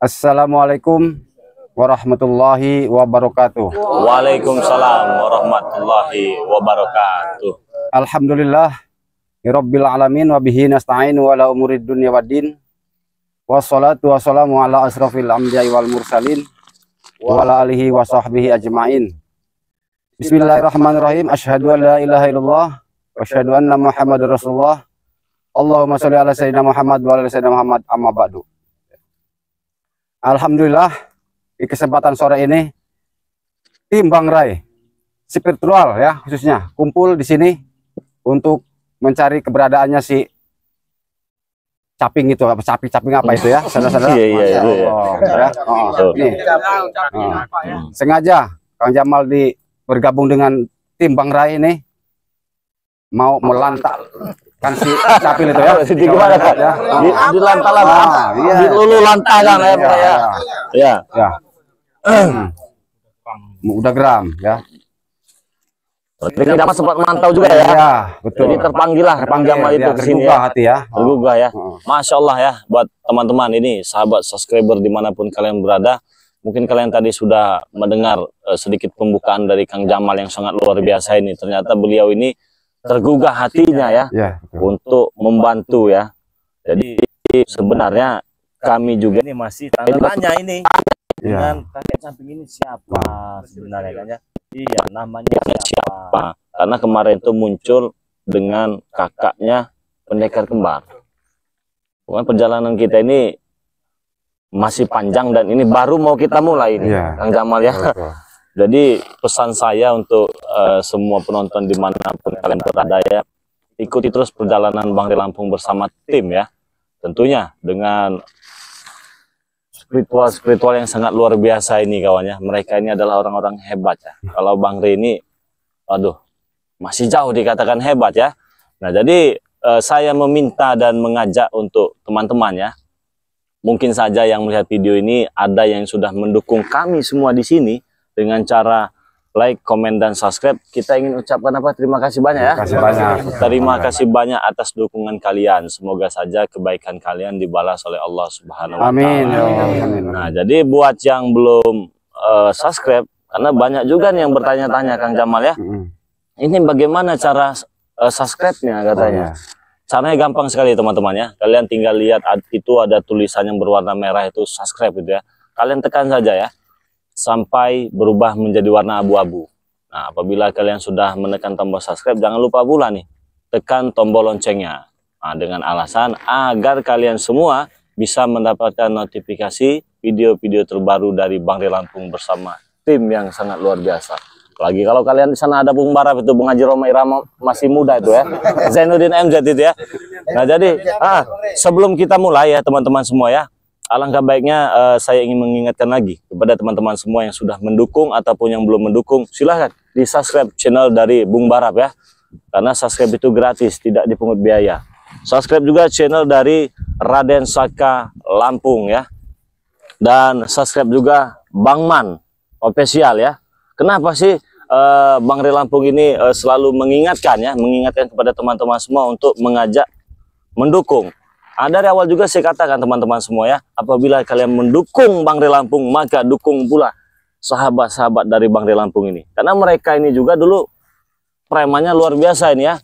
Assalamualaikum warahmatullahi wabarakatuh. Waalaikumsalam warahmatullahi wabarakatuh. Alhamdulillah Rabbil alamin wa bihi nasta'in wa ala umurid dunya waddin. Wassalatu wassalamu ala asrafil anbiya'i wal mursalin wa ala alihi wa sahbihi ajma'in. Bismillahirrahmanirrahim. Asyhadu an la ilaha illallah wa asyhadu anna Muhammadar Rasulullah. Allahumma sholli ala sayyidina Muhammad wa ala sayyidina Muhammad, amma ba'du. Alhamdulillah di kesempatan sore ini tim Bang Rai spiritual ya khususnya kumpul di sini untuk mencari keberadaannya si caping itu, apa caping apa itu ya, saudara-saudara. Iya. Sengaja Kang Jamal bergabung dengan tim Bang Rai ini mau melantak kan si caping itu ya. Gimana Kak? Ya. Di lantalan. Iya. Di lulu lantalan ya. Udah geram ya. Ini dapat sempat mantau juga ya. Iya, betul. Jadi terpanggil Jamal itu ke sini ya. Hati ya. Tergugah ya. Masya Allah ya buat teman-teman ini sahabat subscriber dimanapun kalian berada. Mungkin kalian tadi sudah mendengar sedikit pembukaan dari Kang Jamal yang sangat luar biasa ini. Ternyata beliau ini tergugah hatinya ya, untuk membantu ya. Jadi sebenarnya kami juga ini masih tanya ini dengan kakek samping ini siapa sebenarnya kan ya. Iya, namanya siapa? Karena kemarin itu muncul dengan kakaknya pendekar kembar. Pokoknya perjalanan kita ini masih panjang dan ini baru mau kita mulai ini, Kang Jamal ya. Jadi pesan saya untuk semua penonton dimanapun kalian berada ya, ikuti terus perjalanan Bang Rai Lampung bersama tim ya. Tentunya dengan spiritual yang sangat luar biasa ini kawannya. Mereka ini adalah orang-orang hebat ya. Kalau Bang Rai ini, aduh, masih jauh dikatakan hebat ya. Nah jadi saya meminta dan mengajak untuk teman-teman ya. Mungkin saja yang melihat video ini ada yang sudah mendukung kami semua di sini dengan cara like, komen, dan subscribe. Kita ingin ucapkan apa? Terima kasih banyak ya. Terima kasih banyak atas dukungan kalian. Semoga saja kebaikan kalian dibalas oleh Allah Subhanahu wa Ta'ala. Nah, jadi buat yang belum subscribe, karena banyak juga nih yang bertanya-tanya Kang Jamal ya. Ini bagaimana cara subscribe-nya katanya. Caranya gampang sekali teman-teman ya. Kalian tinggal lihat itu ada tulisan yang berwarna merah itu subscribe itu ya. Kalian tekan saja ya, sampai berubah menjadi warna abu-abu. Nah, apabila kalian sudah menekan tombol subscribe, jangan lupa pula nih, tekan tombol loncengnya. Nah, dengan alasan agar kalian semua bisa mendapatkan notifikasi video-video terbaru dari Bang Rai Lampung bersama tim yang sangat luar biasa. Lagi kalau kalian di sana ada Bung Barap itu, Bung Haji Roma Irama masih muda itu ya, Zainuddin MZ itu ya. Nah, jadi sebelum kita mulai ya teman-teman semua ya, alangkah baiknya saya ingin mengingatkan lagi kepada teman-teman semua yang sudah mendukung ataupun yang belum mendukung, silahkan di subscribe channel dari Bung Barap ya, karena subscribe itu gratis, tidak dipungut biaya. Subscribe juga channel dari Raden Saka Lampung ya, dan subscribe juga Bang Man official ya. Kenapa sih Bang Rai Lampung ini selalu mengingatkan kepada teman-teman semua untuk mengajak mendukung. Dari awal juga saya katakan teman-teman semua ya, apabila kalian mendukung Bang Rai Lampung, maka dukung pula sahabat-sahabat dari Bang Rai Lampung ini. Karena mereka ini juga dulu premannya luar biasa ini ya,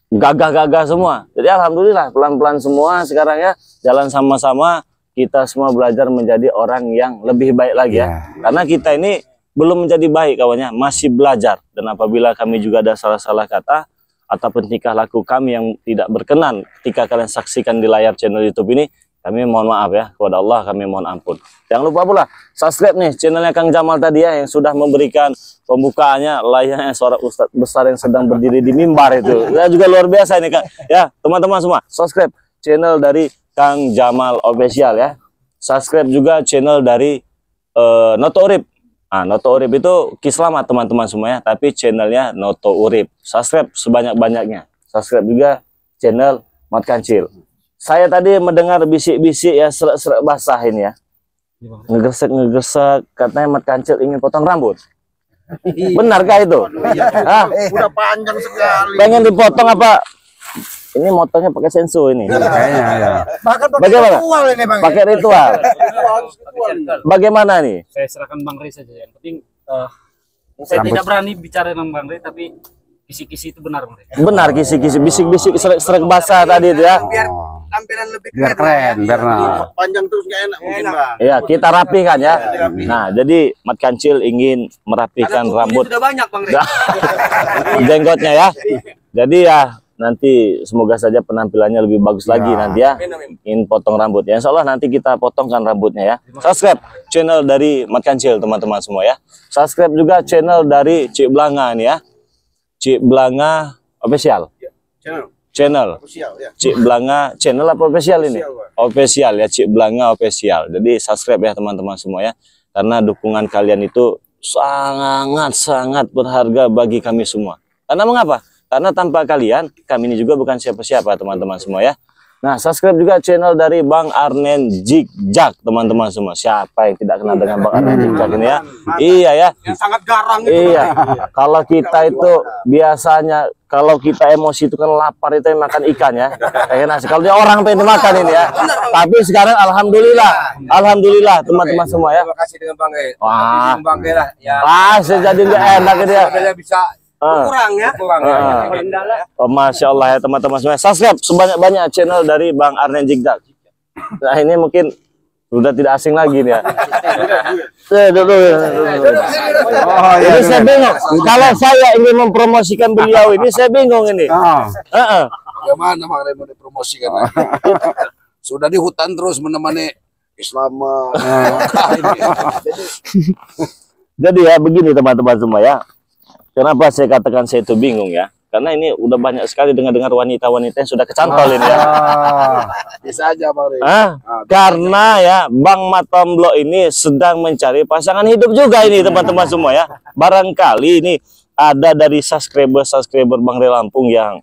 gagah-gagah semua. Jadi alhamdulillah pelan-pelan semua sekarang ya, jalan sama-sama, kita semua belajar menjadi orang yang lebih baik lagi ya. Karena kita ini belum menjadi baik kawannya, masih belajar. Dan apabila kami juga ada salah-salah kata ataupun tingkah laku kami yang tidak berkenan ketika kalian saksikan di layar channel YouTube ini, kami mohon maaf ya, kepada Allah kami mohon ampun. Jangan lupa pula subscribe nih channelnya Kang Jamal tadi ya, yang sudah memberikan pembukaannya layaknya seorang ustadz besar yang sedang berdiri di mimbar itu ya, juga luar biasa ini Kang ya. Teman-teman semua subscribe channel dari Kang Jamal official ya. Subscribe juga channel dari Noto Urip. Noto Urip itu Kislamat teman-teman semuanya, tapi channelnya Noto Urip. Subscribe sebanyak-banyaknya. Subscribe juga channel Mat Kancil. Saya tadi mendengar bisik-bisik ya, serak-serak basah ini ya. Ngegesek katanya Mat Kancil ingin potong rambut. Benarkah itu? Udah panjang sekali. Pengen dipotong apa? Ini motornya pakai sensu ini. Kayaknya ya. Bahkan pakai Bagaimana? ritual ini Bang. Pakai ritual. Bagaimana nih? Saya serahkan Bang Rey saja. Yang penting saya tidak berani bicara dengan Bang Rey, tapi kisi-kisi itu benar, Bang Rey. Benar kisi-kisi, bisik-bisik, serak basah tadi itu ya. Tampilan lebih Biar keren, biar panjang terus nggak enak mungkin Bang. Iya, kita rapihkan ya. Nah, jadi Mat Kancil ingin merapihkan rambut Sudah banyak Bang Rey. jenggotnya ya. Jadi ya nanti semoga saja penampilannya lebih bagus lagi nanti ya. Ingin potong rambut ya. Insya Allah nanti kita potongkan rambutnya ya. Subscribe channel dari Mat Kancil teman-teman semua ya. Subscribe juga channel dari Cik Blanga nih ya. Cik Blanga official. Channel. Cik Blanga channel apa official ini? Official ya, Cik Blanga official. Jadi subscribe ya teman-teman semua ya. Karena dukungan kalian itu sangat berharga bagi kami semua. Karena mengapa? Karena tanpa kalian, kami ini juga bukan siapa-siapa teman-teman semua ya. Nah, subscribe juga channel dari Bang Arnen Jigjak teman-teman semua. Siapa yang tidak kenal dengan Bang Arnen Jigjak ini ya? Iya ya. Yang sangat garang itu. Iya. Kalau kita itu biasanya kalau kita emosi itu kan lapar itu yang makan ikan ya. Kayak nasi. Kalau dia orang pengen dimakan ini ya. Tapi sekarang alhamdulillah teman-teman semua ya. Terima kasih dengan Bang Rey. Wah. Bang Rey lah ya. Saya jadi nggak enak dia. Saya bisa kurang ya. Oh, Masya Allah ya teman-teman semua. Subscribe sebanyak-banyak channel dari Bang Arnen Jigjak. Nah ini mungkin sudah tidak asing lagi nih ya. Ini saya bingung. Kalau saya ingin mempromosikan beliau ini, saya bingung ini. Bagaimana Bang Rey mau dipromosikan? Sudah di hutan terus menemani Islam. Jadi ya begini teman-teman semua ya. Kenapa saya katakan saya itu bingung ya? Karena ini udah banyak sekali dengar wanita-wanita yang sudah kecantol ini ya. Bisa aja Bang Rey. Karena ya Bang Matomblo ini sedang mencari pasangan hidup juga ini teman-teman semua ya. Barangkali ini ada dari subscriber Bang Rey Lampung yang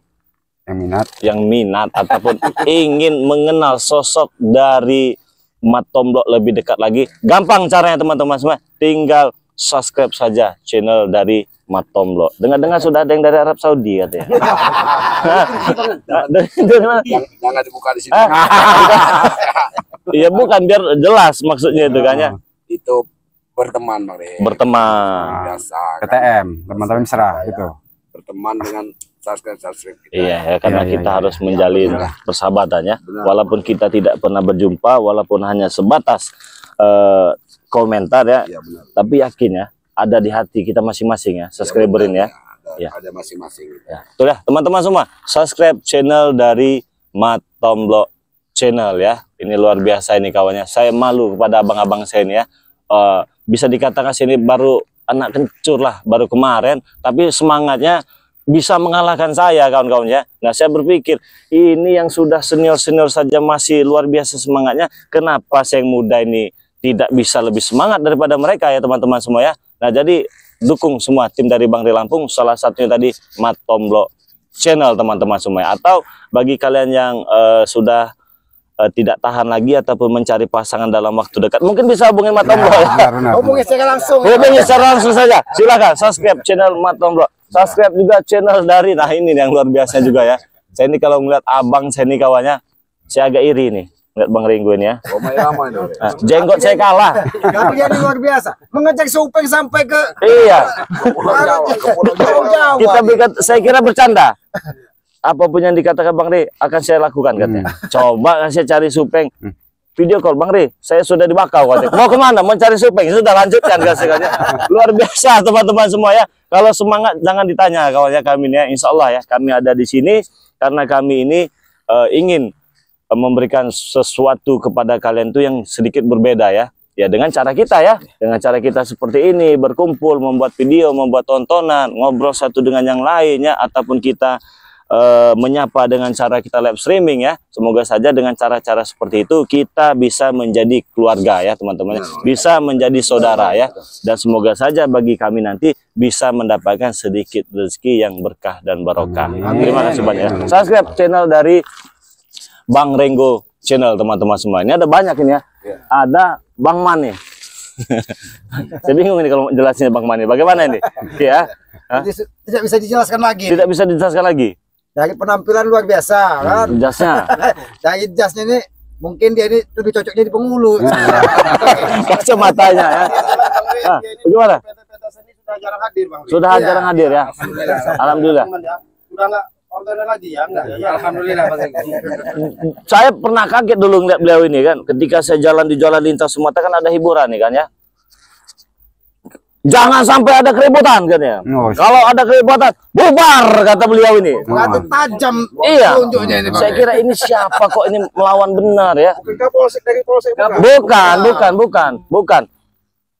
minat ataupun ingin mengenal sosok dari Matomblo lebih dekat lagi. Gampang caranya teman-teman semua. Tinggal subscribe saja channel dari Matomblo. Dengar-dengar sudah ada yang dari Arab Saudi katanya. Jangan dibuka di sini. Iya bukan, biar jelas maksudnya itu kan ya. Itu berteman Bang Rey. Berteman. Biasa. KTM, teman-teman mesra gitu. Berteman dengan subscribe kita. Iya ya, karena kita harus menjalin persahabatan ya. Walaupun kita tidak pernah berjumpa, walaupun hanya sebatas komentar ya. Tapi yakin ya, ada di hati kita masing-masing ya, subscriberin ya. Ada masing-masing. Ya, betul ya, teman-teman semua, subscribe channel dari Matomblo channel ya. Ini luar biasa ini kawannya. Saya malu kepada abang-abang saya ini ya. Bisa dikatakan sini baru anak kencur lah, baru kemarin, tapi semangatnya bisa mengalahkan saya kawan-kawan ya. Nah, saya berpikir ini yang sudah senior-senior saja masih luar biasa semangatnya. Kenapa saya yang muda ini tidak bisa lebih semangat daripada mereka ya teman-teman semua ya. Nah, jadi dukung semua tim dari Bang Rey Lampung, salah satunya tadi Matomblo channel teman-teman semua ya. Atau bagi kalian yang sudah tidak tahan lagi ataupun mencari pasangan dalam waktu dekat, mungkin bisa hubungi Matomblo ya. Hubungi secara langsung. Hubungi secara langsung saja. Silakan subscribe channel Matomblo. Subscribe juga channel dari, nah ini yang luar biasa juga ya. Saya ini kalau melihat abang saya ini kawannya, saya agak iri nih. Lihat Bang Ringgo ini ya. Jenggot saya kalah. Tapi dia luar biasa. Mengecek supeng sampai ke Iya. Jawa. Saya kira bercanda. Apapun yang dikatakan Bang Rey akan saya lakukan katanya. Coba saya cari supeng. Video call Bang Rey, saya sudah di Bakau katanya. Mau kemana? Mau cari supeng. Sudah lanjutkan katanya. Luar biasa teman-teman semua ya. Kalau semangat jangan ditanya kawannya kami ini ya. Insya Allah ya kami ada di sini karena kami ini ingin memberikan sesuatu kepada kalian tuh yang sedikit berbeda ya. Ya dengan cara kita ya. Dengan cara kita seperti ini berkumpul, membuat video, membuat tontonan, ngobrol satu dengan yang lainnya ataupun kita menyapa dengan cara kita live streaming ya. Semoga saja dengan cara-cara seperti itu kita bisa menjadi keluarga ya teman-teman, bisa menjadi saudara ya, dan semoga saja bagi kami nanti bisa mendapatkan sedikit rezeki yang berkah dan barokah. Terima kasih banyak ya. Subscribe channel dari Bang Ringgo channel teman-teman semua. Ini ada banyak ini ya. Ada Bang Mani. Saya bingung ini kalau jelasinnya Bang Mani. Bagaimana ini? Ya. Tidak bisa dijelaskan lagi. Tidak bisa dijelaskan lagi. Dari penampilan luar biasa kan. Jasnya. Dari jasnya ini Mungkin dia ini lebih cocok jadi penghulu. Kacamatanya ya. Nah, gimana? Sudah jarang hadir, Bang. Sudah jarang hadir ya. Alhamdulillah. Udah enggak orderan lagi ya? Enggak. Ya, alhamdulillah, Bang. Saya pernah kaget dulu ngeliat beliau ini kan. Ketika saya jalan di Jalan Lintas Sumatera kan ada hiburan nih kan ya. Jangan sampai ada keributan katanya. Kalau ada keributan, bubar kata beliau ini. Itu tajam. Iya. Tunjuknya ini, Bang. Saya kira ini siapa kok ini melawan benar ya? Polsek dari Polsek. Bukan.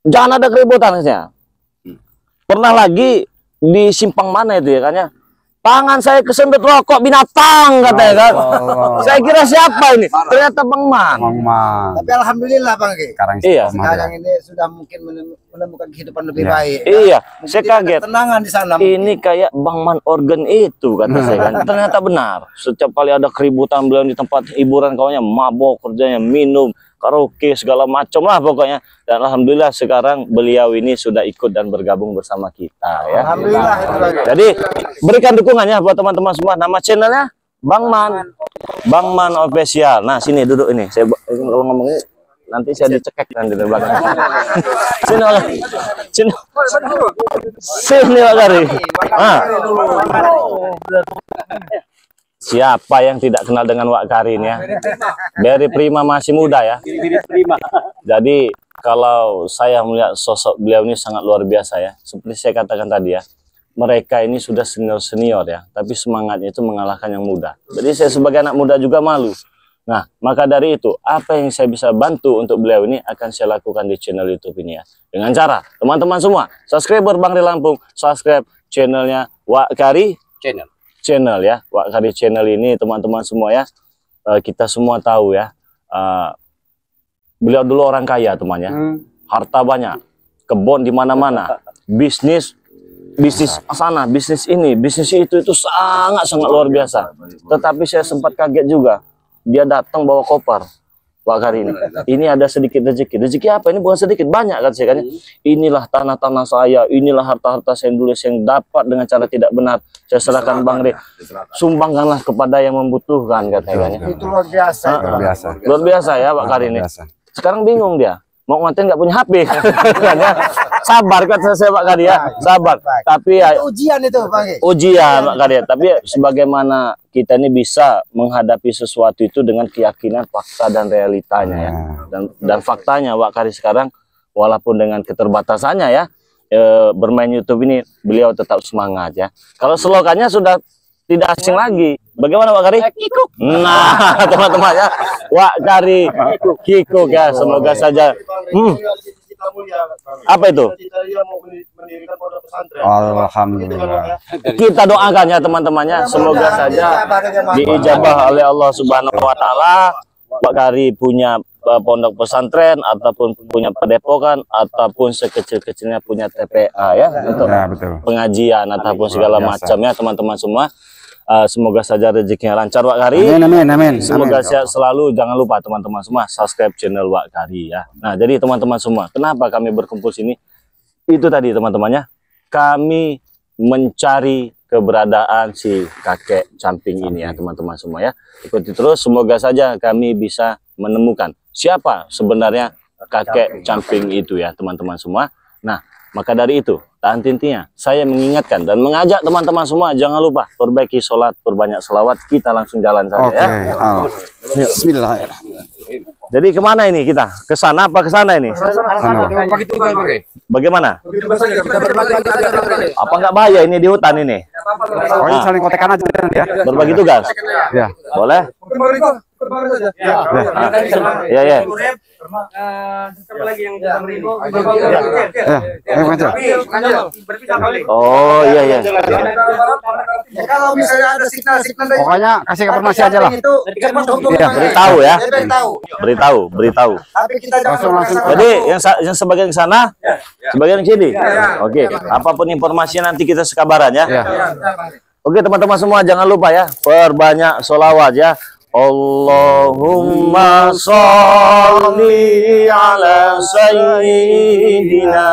Jangan ada keributan katanya. Pernah lagi di simpang mana itu ya kan ya? Tangan saya kesendut rokok binatang katanya kan. Saya kira siapa ini? Ternyata Bang Man. Tapi alhamdulillah, Bang. Iya. Sekarang ini sudah mungkin menemukan kehidupan lebih baik. Iya, Mungkin saya dia kaget. Tenangan di sana. Ini kayak Bang Man organ itu kata saya kan. Ternyata benar. Setiap kali ada keributan beliau di tempat hiburan kawannya mabok kerjanya, minum, karaoke segala macam lah pokoknya. Dan alhamdulillah sekarang beliau ini sudah ikut dan bergabung bersama kita ya. Alhamdulillah itu, Bang. Jadi berikan dukungannya buat teman-teman semua. Nama channelnya Bang Man. Bang Man Official. Nah, sini duduk ini. Saya kalau ngomong ini nanti saya dicekek nanti dari belakang. Sini Pak. Sini Pak Kari. Ah. Siapa yang tidak kenal dengan Wak Karin ya? Dari Prima masih muda ya. Jadi kalau saya melihat sosok beliau ini sangat luar biasa ya. Seperti saya katakan tadi ya. Mereka ini sudah senior ya. Tapi semangatnya itu mengalahkan yang muda. Jadi saya sebagai anak muda juga malu. Nah, maka dari itu, apa yang saya bisa bantu untuk beliau ini akan saya lakukan di channel YouTube ini ya. Dengan cara, teman-teman semua, subscriber Bang Ri Lampung, subscribe channelnya Wak Kari channel ya. Wak Kari channel ini teman-teman semua ya, kita semua tahu ya, beliau dulu orang kaya temannya, harta banyak, kebun di mana-mana, bisnis sana, bisnis ini, bisnis itu sangat luar biasa. Tetapi saya sempat kaget juga. Dia datang bawa koper Wak Kari ini. Ini ada sedikit rezeki. Rezeki apa? Ini bukan sedikit, banyak kan saya kan. Inilah tanah-tanah saya, inilah harta-harta saya dulu yang dapat dengan cara tidak benar. Saya serahkan Bang Ri. Sumbangkanlah kepada yang membutuhkan katanya. Itu luar biasa. Luar biasa ya Wak Kari ini. Sekarang bingung dia. Mau ngantin nggak punya HP. Sabar kan saya Pak Kari ya. Sabar. Tapi ya ujian itu, Bang. Ujian Pak Kari. Tapi sebagaimana kita ini bisa menghadapi sesuatu itu dengan keyakinan, fakta dan realitanya ya. Dan faktanya Pak Kari sekarang walaupun dengan keterbatasannya ya, bermain YouTube ini beliau tetap semangat ya. Kalau slogannya sudah tidak asing lagi. Bagaimana Wak Kari? Kikuk. Nah, teman-teman ya. Wak Kari Kikuk ya. Semoga saja. Apa itu? Alhamdulillah. Kita doakan ya teman-temannya. Semoga saja diijabah oleh Allah Subhanahu wa taala. Wak Kari punya pondok pesantren ataupun punya padepokan ataupun sekecil-kecilnya punya TPA ya untuk pengajian ataupun segala macam ya teman-teman semua. Semoga saja rezekinya lancar Wak Kari. Amin. Semoga sehat selalu. Jangan lupa teman-teman semua subscribe channel Wak Kari ya. Nah, jadi teman-teman semua, kenapa kami berkumpul sini? Itu tadi teman-temannya. Kami mencari keberadaan si kakek camping ini ya teman-teman semua ya. Ikuti terus, semoga saja kami bisa menemukan siapa sebenarnya kakek camping itu ya teman-teman semua. Nah, maka dari itu, tahan tintinya, saya mengingatkan dan mengajak teman-teman semua, jangan lupa perbaiki sholat, perbanyak selawat, kita langsung jalan saja ya. Bismillahirrahmanirrahim. Jadi kemana ini kita? Ke sana apa ke sana ini? Bagaimana? Apa nggak bahaya ini di hutan ini? Pokoknya saling kontekan aja ya. Berbagi tugas? Ya. Boleh? Ya. Oh iya. Kalau misalnya ada signal Pokoknya kasih informasi aja lah. Ya, beritahu ya. Beritahu. Langsung. Jadi yang sebagian ke sana, sebagian ke sini. Oke. Apapun informasinya nanti kita sekabaran ya. Oke teman-teman semua, jangan lupa ya, perbanyak sholawat ya. Allahumma sholli ala sayyidina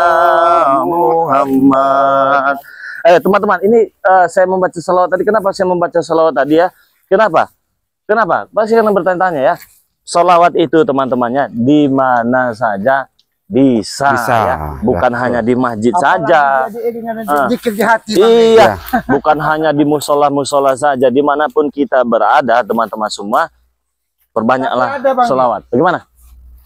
Muhammad. Teman-teman, ini saya membaca salawat tadi. Kenapa saya membaca salawat tadi ya? Kenapa? Pasti kalian bertanya-tanya ya. Sholawat itu teman-temannya di mana saja bisa, ya. Bukan hanya di masjid saja. Zikir di hati. Iya, bukan hanya di musola-musola saja. Dimanapun kita berada, teman-teman semua, perbanyaklah sholawat. Bagaimana?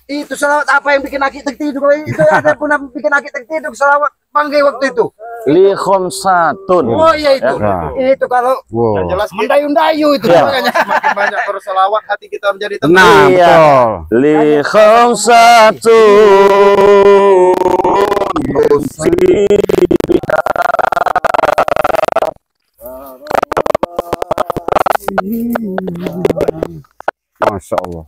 Itu selawat apa yang bikin aki tertidur? Itu ada pun yang bikin aki tertidur selawat Banggai waktu itu. Li khomsatun. Oh iya itu. Ya. Itu kalau Yang jelas mendayu-dayu itu Ya. makanya. semakin banyak berselawat hati kita menjadi tenang. Nah, Iya. betul. Li khomsatun. Masya Allah.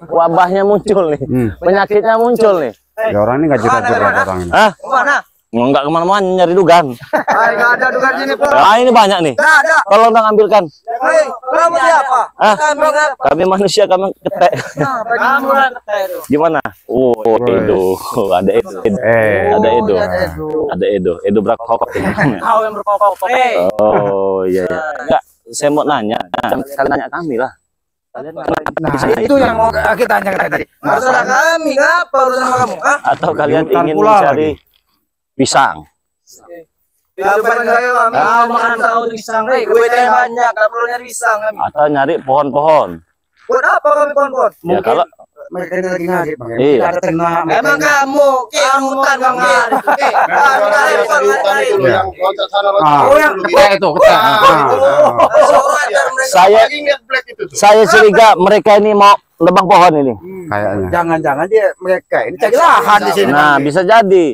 Wabahnya muncul nih. Penyakitnya muncul nih. Ya orang ini nggak jujur orang ini. Hah? Mana? Enggak kemana-mana nyari dugan. Enggak ada dugaan sini, Pak. Ah, ini banyak nih. Enggak ada. Tolong dong ambilkan. Hei, kamu siapa? Ah, Kami enggak. kami manusia, kami ketek. Kamu Gimana? Oh, Edo. Ada Edo. Ada Edo. Ada Edo. Edo Brakokok. Kau yang berkokok. Oh, iya. Enggak, saya mau nanya. Kalian nanya kami lah. Nah, itu yang mau kita tanya tadi. Masalah kami, ngapa urusan sama kamu? Hah? Atau kalian Hutan ingin pula mencari pisang? Kapan saya kami? Kau makan tahu pisang, Gue tanya banyak, enggak perlu nyari pisang kami. Atau nyari pohon-pohon? Buat apa kami pohon-pohon? Ya kalau Mereka ini lagi ngaji, Bang. Iya. Kita ada tenang. Emang kamu, kamu hutan Bang. Ah, yang ketek itu, ketek. saya curiga mereka ini mau nebang pohon ini. Kayaknya. Jangan-jangan dia mereka ini cari lahan di sini. Nah, bisa jadi.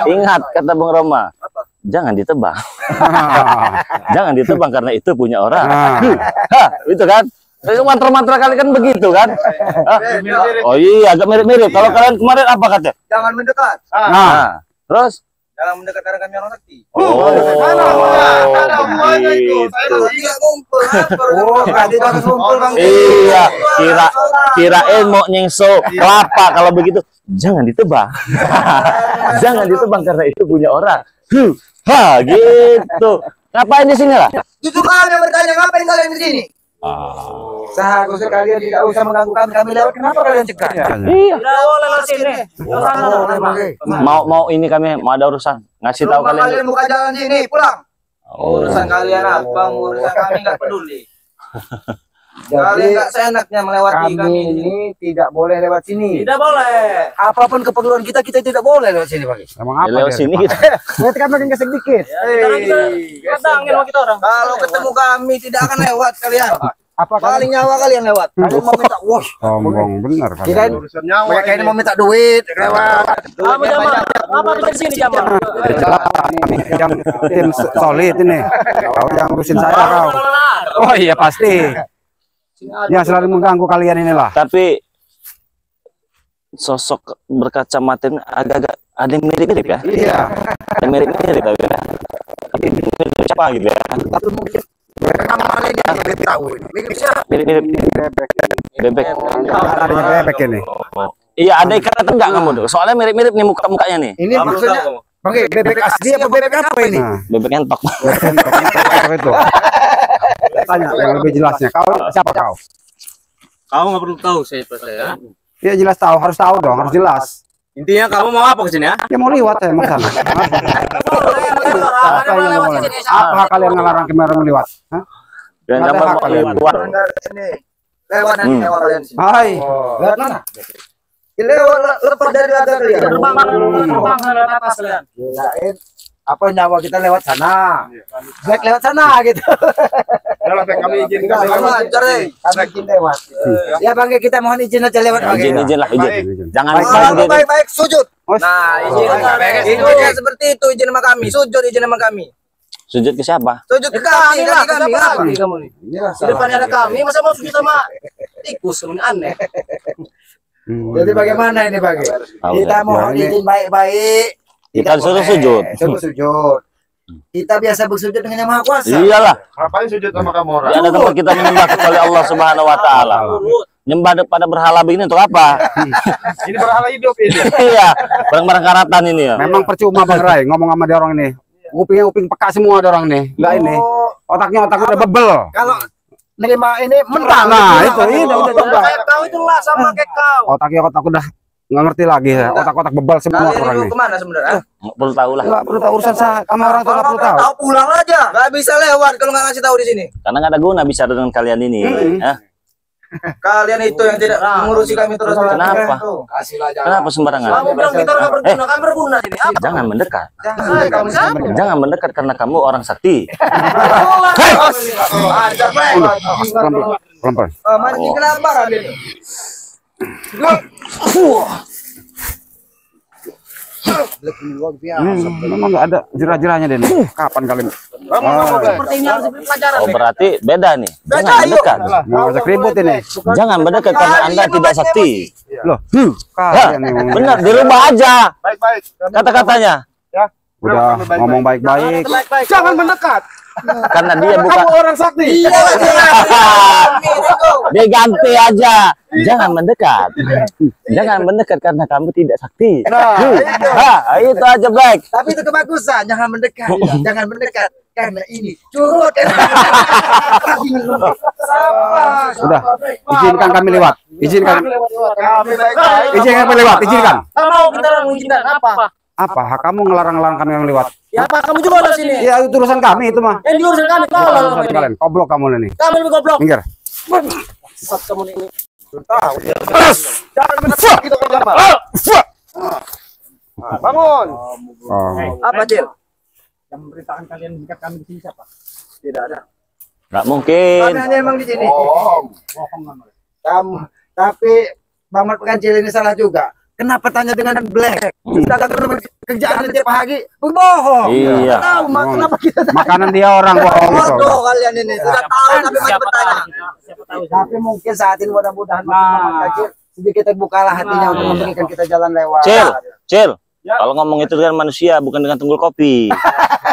Ingat kata Bung Roma, jangan ditebang. Jangan ditebang karena itu punya orang. Nah. Hah, itu kan? Mantra-mantra kali kan begitu kan? Hah? Oh iya, agak mirip-mirip. Kalau kalian kemarin apa katanya? Jangan mendekat. Nah, terus? Jangan mendekat karena kami orang sakti. Oh, gitu. Oh, tadi bagus ngumpul Bang. Iya, kirain mau nyengso kelapa. Kalau begitu, jangan ditebang. Jangan ditebang karena itu punya orang. Ha, gitu. Ngapain di sini lah? Itu kami yang bertanya, ngapain kalian di sini? Seharusnya kalian tidak usah mengganggu kami. Kami lewat, kenapa kalian cegah? Iya. Tidak boleh lewat sini. Mau ini kami mau ada urusan. Ngasih tahu Rumah kalian. kalian buka jalan sini, pulang. Oh. Urusan kalian apa? Urusan kami nggak peduli. Kalian Jadi nggak seenaknya melewati kami ini tidak boleh lewat sini. Tidak boleh. Apapun keperluan kita, kita tidak boleh lewat sini, Pak. Emang apa Ya, lewat dia? sini kita. Nanti kan makin gesek dikit. Kadangin sama kita orang. Kalau ketemu kami tidak akan lewat kalian. Apa Paling nyawa kalian lewat. Kalian mau minta, wah, Sombong bener kan. Kirain Urusan nyawa mereka ini mau minta duit lewat. Kamu Jamal, apa bisa di sini Jamal? Yang tim solid ini. Kau yang urusin saya kau. Oh iya pasti. Yang selalu mengganggu kalian inilah. Tapi sosok berkacamata ini agak-agak ada yang mirip-mirip ya. Iya. Ada mirip-mirip tapi ya. Tapi mirip siapa gitu ya. Tapi mungkin mereka mana dia lebih tahu. Mirip siapa? Mirip-mirip bebek. Ada bebek ini. Oh. Iya, ada ikatan enggak kamu tuh? Soalnya mirip-mirip nih muka-mukanya nih. Ini maksudnya Bang, bebek asli apa bebek apa ini? Nah, Bebek entok. apa itu? Tanya yang lebih jelasnya. Kau siapa kau? Kamu nggak perlu tahu saya ya. Ya jelas tahu, harus tahu dong, harus jelas. Intinya kamu mau apa kesini ya? Ya mau lewat ya mau sana. Apa yang mau lewat? Apa kalian ngelarang kemarin lewat? Hah? Dan Ada kamu hak mau kalian. keluar. Sini. Lewat nanti lewat kalian sini. Hai. Lewat mana? Lewat lepas dari ada kalian. Terbang lewat atas kalian. Kirain apa nyawa kita lewat sana. Baik lewat sana gitu. Dalam kami izinkan Kami izin lewat. Ya Bang, kita mohon izin aja lewat Bang. Izin lah, izin. Jangan Baik, baik, baik, sujud. Oh, Nah, izin seperti itu, izin sama kami. Sujud izin sama kami. sujud ke siapa? Sujud ke kami, kami. Kamu nih. Di depannya ada kami, masa mau sujud sama tikus aneh. Jadi bagaimana ini Bang? Kita mohon izin baik-baik. Kita suruh sujud. Suruh sujud. Kita biasa bersujud dengan Yang Maha Kuasa. Iyalah. Ngapain sujud sama kamu orang? Tidak ada tempat kita menyembah kecuali Allah Subhanahu wa taala. Nyembah pada berhala begini untuk apa? Ini berhala hidup ini. Iya, barang-barang karatan ini ya. memang percuma Bang Rai ngomong sama dia orang ini. Kupingnya kuping peka semua ada orang nih. Enggak ini. Otaknya otak udah bebel. Kalau nerima ini mentah. Nah, itu udah coba. Kayak kau itulah sama kayak kau. Otak udah nggak ngerti lagi ya. Otak-otak bebal semua Kalian orang itu nih. kemana sebenarnya? Nggak perlu tahu lah. Nggak perlu tahu urusan saya. Kamu orang tuh nggak perlu tahu. Tahu pulang aja. Gak bisa lewat kalau nggak ngasih tahu di sini. Karena nggak ada guna bicara dengan kalian ini. Ya. Kalian itu yang tidak mengurusi kami terus. Kenapa? Kasihlah jalan. Kenapa sembarangan? Kamu bilang kita nggak berguna, kami berguna ini. Apa? Jangan mendekat. Kamu siapa? Jangan mendekat karena kamu orang sakti. Ajar Pelan-pelan. mancing kelaparan ini. Memang nggak ada jerah-jerahnya deh nih. Kapan kalian? Seperti ini harus diberi pelajaran. Oh berarti beda nih. Beda, Jangan yuk. mendekat. Mau ngajak ribut ini. Jangan mendekat karena Anda tidak sakti. Loh, Ya, kalian nih ngomong. benar dirubah aja Baik-baik. kata-katanya. Udah ngomong baik-baik. Jangan mendekat. Karena dia bukan. Kamu orang sakti. Iya, Diganti aja. Jangan mendekat. Jangan mendekat karena kamu tidak sakti. Itu aja baik. Tapi itu kebagusan, jangan mendekat. Jangan mendekat karena ini curut. Sudah, izinkan kami lewat. Izinkan. Izinkan kami lewat. Izinkan. Mau kita mengizinkan apa? Apa? Hak kamu ngelarang-larang kami yang lewat? Ya apa kamu juga ada sini? Ya itu urusan kami itu mah. Yang diurusan kami kau Bukan lah urusan kalian. Koblok kamu ini. Kamu lebih goblok. Minggir. Sesat kamu ini. Jangan mendekat gitu kan, Pak. Bangun. Oh. Apa, Cil? Yang memberitakan kalian mendekat kami di sini siapa? Tidak ada. Nggak mungkin. Kami hanya emang di sini. Bohong kamu. Kamu tapi Bang Mat Kancil ini salah juga. Kenapa tanya dengan black? Kita kan kerjaan tiap pagi berbohong. Iya. Tahu kenapa kita Makanan dia orang bohong itu. Bodoh kalian ini. Sudah tahu tapi masih Siapa bertanya. tahu? Siapa tahu? tapi mungkin saat ini mudah-mudahan Bang Mat Kancil sedikit terbukalah hatinya untuk memberikan kita jalan lewat. Cil. Kalau ngomong itu dengan manusia bukan dengan tunggul kopi.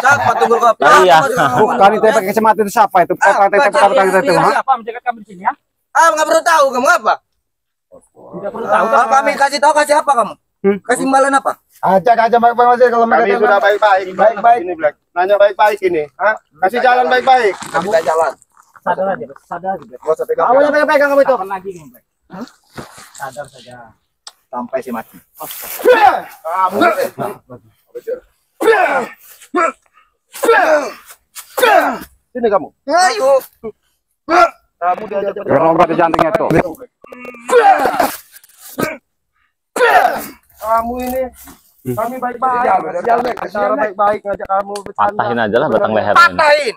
Siapa tunggu kopi? Iya. Bukan itu pakai kacamata itu siapa itu? Pakai kacamata itu. Ha? Siapa mendekat kami di sini ya? Nggak perlu tahu kamu apa? Tidak perlu tahu. Kalau kami kasih tahu kasih apa kamu? Kasih imbalan apa? Ajak aja Bang Masih kalau mereka Kami sudah baik-baik, baik-baik. ini Black. Nanya baik-baik ini, Hah? Kasih jalan baik-baik. Kamu tidak jalan. Sadar aja, sadar aja. Black. Nggak usah pegang. Kamu yang pegang kamu itu. Kapan lagi nih, Black? Sadar saja. Sampai si mati. Kamu. Sini kamu. Ayo. Kamu diajak. Gerobak di jantungnya itu. Kamu ini. Kami baik-baik. Cara baik-baik ngajak kamu bercanda. Patahin aja lah batang leher ini. Patahin.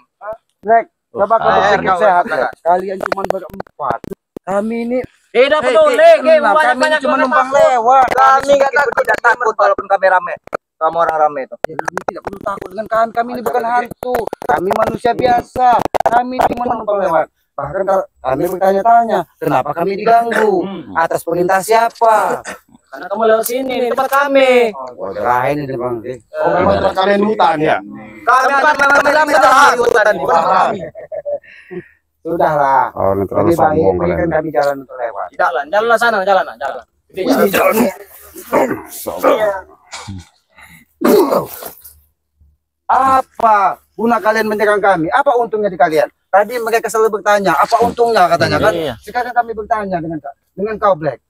Black, coba kamu Air pikir kau. sehat ya. Kalian cuma berempat. Kami ini Tidak peduli, kami ini cuma numpang lewat. Kami nggak takut, tidak takut walaupun kami rame. Kamu orang rame itu. Ya, kami tidak perlu takut dengan kami ini bukan hantu. Kami manusia biasa. Kami cuma numpang lewat. Bahkan kalau kami bertanya-tanya, kenapa kami diganggu? Atas perintah siapa? karena kamu lewat sini, di tempat kami. Oh, kirain ini Bang. Oh, memang tempat kalian hutan ya? Kami akan rame-rame jalan di hutan ini. Sudahlah. Oh, ini terlalu Lebih baik sombong berikan kalian. kami jalan untuk lewat. Jalan sana, jalan. Apa guna kalian menyerang kami? Apa untungnya di kalian? Tadi mereka selalu bertanya, apa untungnya katanya kan? Iya. Sekarang kami bertanya dengan kau Black.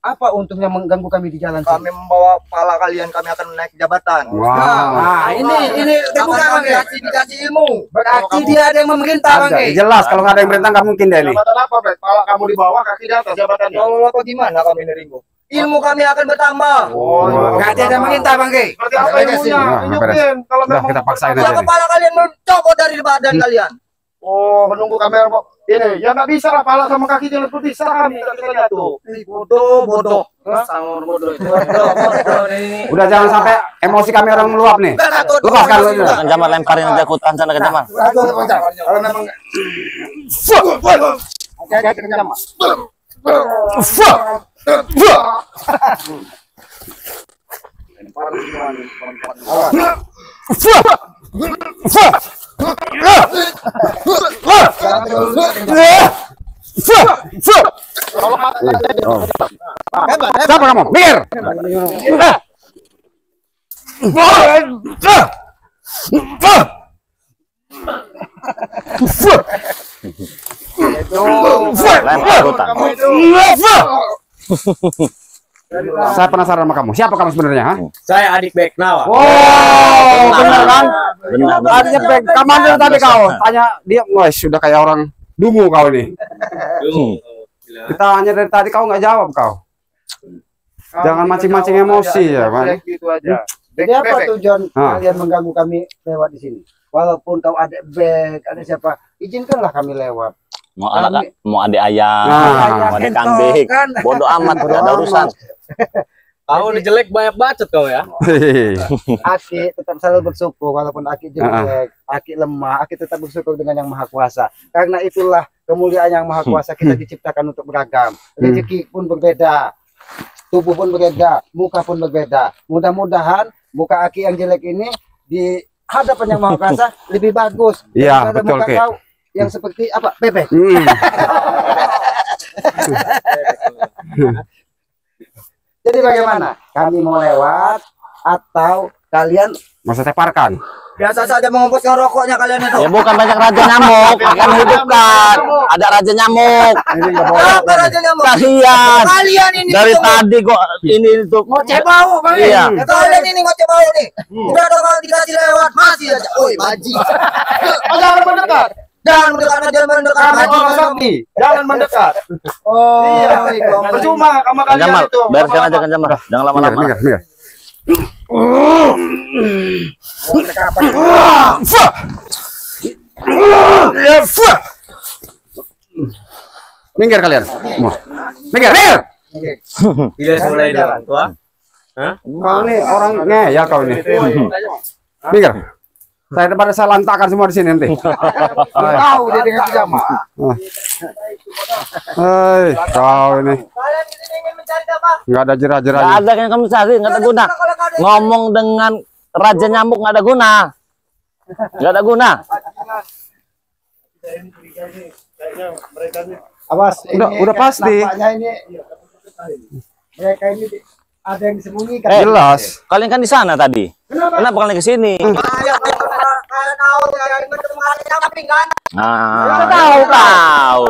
Apa untungnya mengganggu kami di jalan? Kami membawa pala kalian, kami akan naik jabatan. Wow. Nah, ini Akan kami dikasih ilmu. berarti dia ada yang memerintah Bang. Ada, jelas kalau nggak ada yang perintah nggak mungkin deh ini. Jabatan apa, Black? Kepala kamu di bawah, kaki di atas jabatannya. Kalau apa gimana kami nerimo? Ilmu kami akan bertambah. Oh, Berarti ada yang memerintah Bang. berarti apa ilmunya? Nah, Tunjukin. Kalau Udah memang kita paksain Ya aja nih. kepala kalian mencopot dari badan kalian. Oh, menunggu kamera ini. Ya nggak bisa lah, pala sama kaki jangan berpisah. Kami nggak bisa lihat tuh. Bodoh. Sama orang bodoh itu. Bodoh ini. Udah jangan sampai emosi kami orang meluap nih. Lepaskan lu ini. Kan Jamal lemparin aja ke hutan sana ke Jamal. Kalau memang Hati-hati ke Jamal. Siapa kamu? Minggir. Lempar hutan. Saya penasaran sama kamu. Siapa kamu sebenarnya? Ha? Saya adik Beknawa. Oh, benar kan? Benar. Tadinya Kamandir tadi kau. Tanya dia, wah sudah kayak orang dungu kau ini. Ditanya dari tadi kau nggak jawab kau. Jangan mancing-mancing emosi ya, Pak. Gitu aja. Jadi apa tujuan Ah. kalian mengganggu kami lewat di sini? Walaupun kau ada bek, ada siapa, izinkanlah kami lewat. Mau anak, mau adik ayam, Nah. mau adik kambing. Kan? Bodoh amat, gak ada urusan. Kau udah jelek banyak bacot kau ya. Aki tetap selalu bersyukur walaupun Aki jelek, Aki lemah, Aki tetap bersyukur dengan Yang Maha Kuasa. Karena itulah kemuliaan Yang Maha Kuasa, kita diciptakan untuk beragam. Rezeki pun berbeda, tubuh pun berbeda, muka pun berbeda. Mudah-mudahan muka Aki yang jelek ini di hadapan Yang Maha Kuasa lebih bagus. Iya, daripada betul, muka Ki. kau yang seperti apa? Bebek. Jadi bagaimana? Kami mau lewat atau kalian Masa teparkan. Biasa saja menghembuskan rokoknya kalian itu. Ya bukan banyak raja nyamuk, akan hidupkan. Ada raja nyamuk. Ini nggak boleh. Apa raja nyamuk? Kalian Kalian ini dari tuh tadi kok ini tuh ngoceh bau, Bang. Iya. Kalian ini ngoceh bau nih. Udah dong kalau dikasih lewat masih aja. Oi, baji. Jangan mendekat. Jangan mendekat, jangan mendekat. Kami orang sakti. Jangan mendekat. Oh, Iya. Percuma sama Kang kalian Jamal, itu. bereskan aja Kang Jamal. Jangan Minggir, lama-lama. minggir, minggir. Minggir kalian. Minggir, minggir. Bila mulai dari tua. Kau ini orang ngeyel kau ini. Minggir. Saya daripada saya lantakan semua di sini nanti. tahu dia dengan pijama. Hei, kau ini Kalian di sini ingin mencari apa? nggak ada Gak jerah-jerahnya. ada yang kamu cari, nggak ada guna. Ngomong dengan raja nyamuk nggak ada guna. Nggak ada guna. Awas, Udah pasti. nampaknya ini mereka ini ada yang disembunyikan. Jelas. Kalian kan di sana tadi. Kenapa kalian ke sini? Kalian tahu kalian bertemu kalian tapi kan? Nah, tahu.